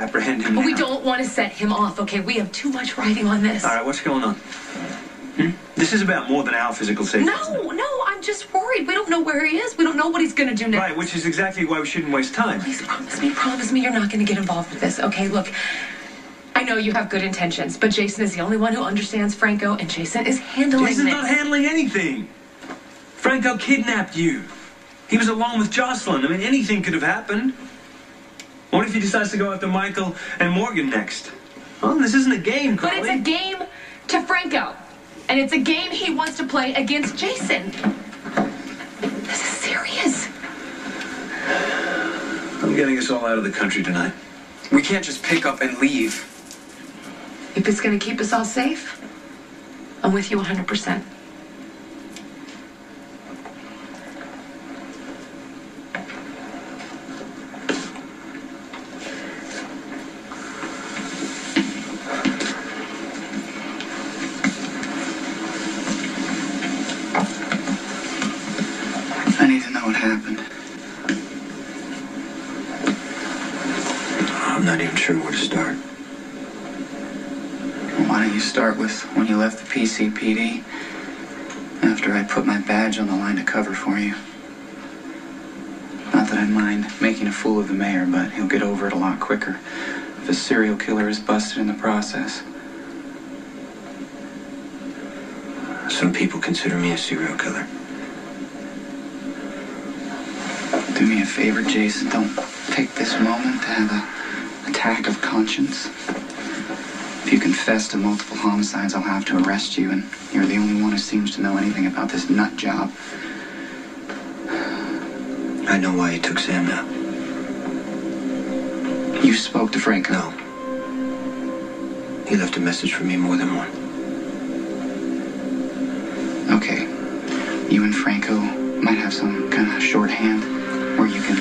apprehend him. But we don't want to set him off, okay? We have too much riding on this. All right, what's going on? This is about more than our physical safety. No, I'm just worried. We don't know where he is. We don't know what he's going to do next. Right, which is exactly why we shouldn't waste time. Please promise me you're not going to get involved with this, okay? Look, I know you have good intentions, but Jason is the only one who understands Franco, and Jason is handling Jason's this. not handling anything. Franco kidnapped you. He was along with Jocelyn. I mean, anything could have happened. What if he decides to go after Michael and Morgan next? Well, this isn't a game, Carly. But it's a game to Franco. And it's a game he wants to play against Jason. This is serious. I'm getting us all out of the country tonight. We can't just pick up and leave. If it's going to keep us all safe, I'm with you 100%. I need to know what happened. I'm not even sure where to start. Well, why don't you start with when you left the PCPD after I put my badge on the line to cover for you. Not that I mind making a fool of the mayor, but he'll get over it a lot quicker if a serial killer is busted in the process. Some people consider me a serial killer. Do me a favor, Jason. Don't take this moment to have an attack of conscience. If you confess to multiple homicides, I'll have to arrest you, and you're the only one who seems to know anything about this nut job. I know why you took Sam now. You spoke to Franco? No. He left a message for me more than one. Okay. You and Franco might have some kind of shorthand where you can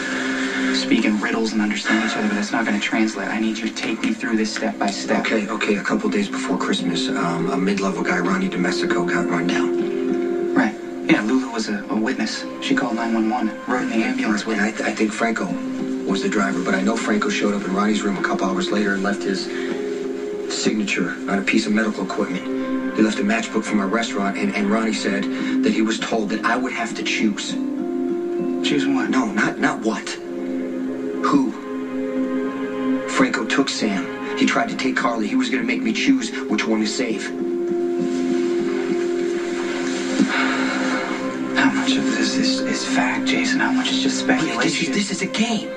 speak in riddles and understand each other, but that's not going to translate. I need you to take me through this step by step. Okay. A couple days before Christmas, a mid-level guy, Ronnie DeMessico, got run down. Right. Yeah, Lulu was a witness. She called 911, rode in the ambulance with And her. I think Franco was the driver, but I know Franco showed up in Ronnie's room a couple hours later and left his signature on a piece of medical equipment. He left a matchbook from a restaurant, and Ronnie said that he was told that I would have to choose. Choose what? No, not what. Who? Franco took Sam. He tried to take Carly. He was going to make me choose which one to save. How much of this is fact, Jason? How much is just speculation? This is a game.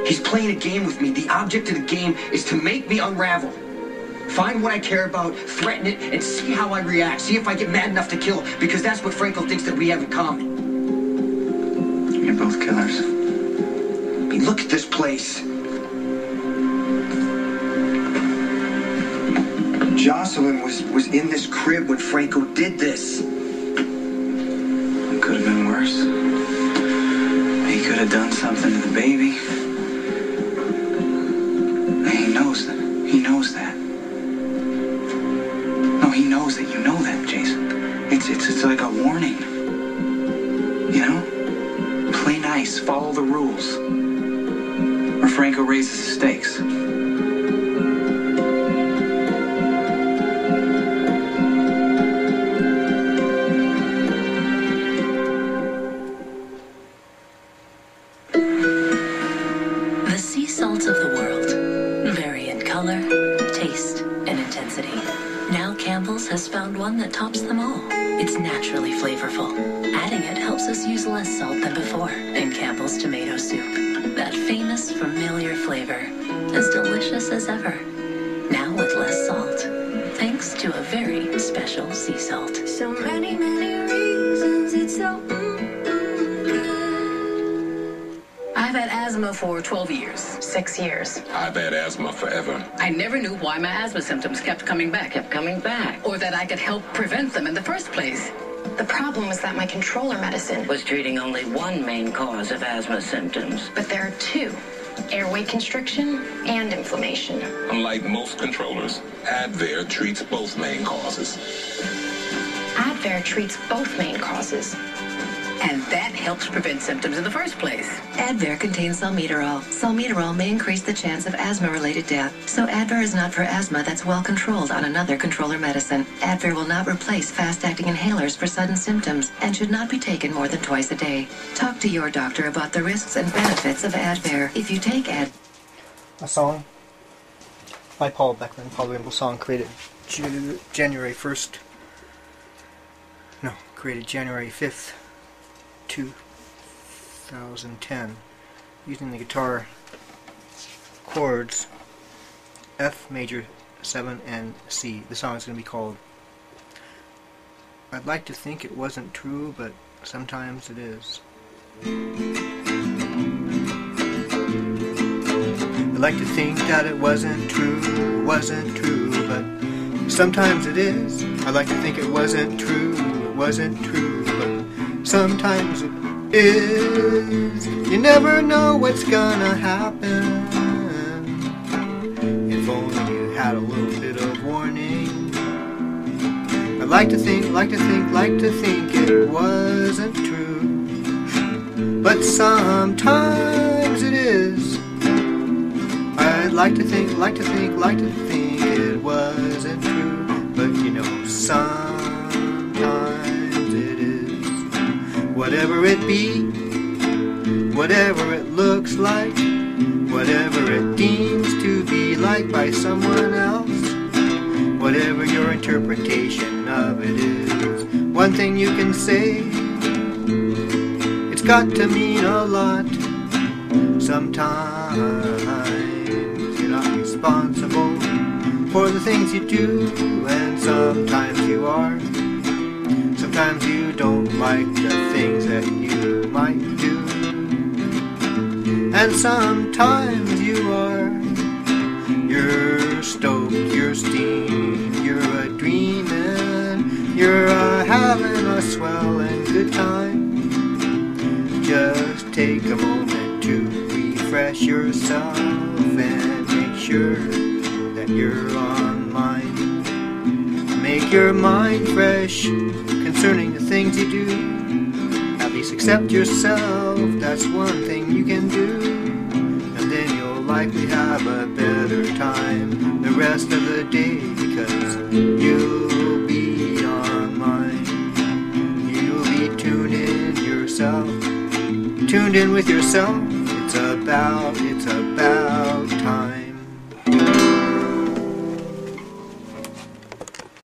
He's playing a game with me. The object of the game is to make me unravel. Find what I care about, threaten it, and see how I react. See if I get mad enough to kill, because that's what Franco thinks that we have in common. You're both killers. I mean, look at this place. Jocelyn was in this crib when Franco did this. It could have been worse. He could have done something to the baby. And he knows that. He knows that. No, he knows that you know that, Jason. It's like a warning. You know? Play nice, follow the rules. Or Franco raises the stakes. The sea salts of the world vary in color, taste, and intensity. Now Campbell's has found one that tops them all. It's naturally flavorful. Adding it helps us use less salt than before in Campbell's tomato soup. That famous, familiar flavor, as delicious as ever. Now with less salt, thanks to a very special sea salt. So many, many reasons it's so good. I've had asthma for 12 years. 6 years. I've had asthma forever. I never knew why my asthma symptoms kept coming back. Or that I could help prevent them in the first place. The problem was that my controller medicine was treating only one main cause of asthma symptoms. But there are two: airway constriction and inflammation. Unlike most controllers, Advair treats both main causes. Advair treats both main causes. And that helps prevent symptoms in the first place. Advair contains salmeterol. Salmeterol may increase the chance of asthma-related death, so Advair is not for asthma that's well controlled on another controller medicine. Advair will not replace fast-acting inhalers for sudden symptoms and should not be taken more than twice a day. Talk to your doctor about the risks and benefits of Advair. If you take Advair... A song by Paul Beckman, Paul Rainbow Song, created January 5th, 2010, using the guitar chords F major 7 and C. The song is going to be called I'd Like to Think It Wasn't True, But Sometimes It Is. I'd like to think that it wasn't true, but sometimes it is. I'd like to think it wasn't true, but sometimes it is. You never know what's gonna happen. If only you had a little bit of warning. I'd like to think it wasn't true, but sometimes it is. I'd like to think it wasn't true, but you know, sometimes it is. Whatever it be, whatever it looks like, whatever it deems to be like by someone else, whatever your interpretation of it is, one thing you can say, it's got to mean a lot. Sometimes you're not responsible for the things you do, and sometimes you are. Sometimes you don't like the things that you might do, and sometimes you are. You're stoked, you're steamed, you're a dreamin', you're having a swell and good time. Just take a moment to refresh yourself and make sure that you're online. Make your mind fresh concerning the things you do. At least accept yourself, that's one thing you can do. And then you'll likely have a better time the rest of the day, because you'll be online. You'll be tuned in with yourself. It's about time.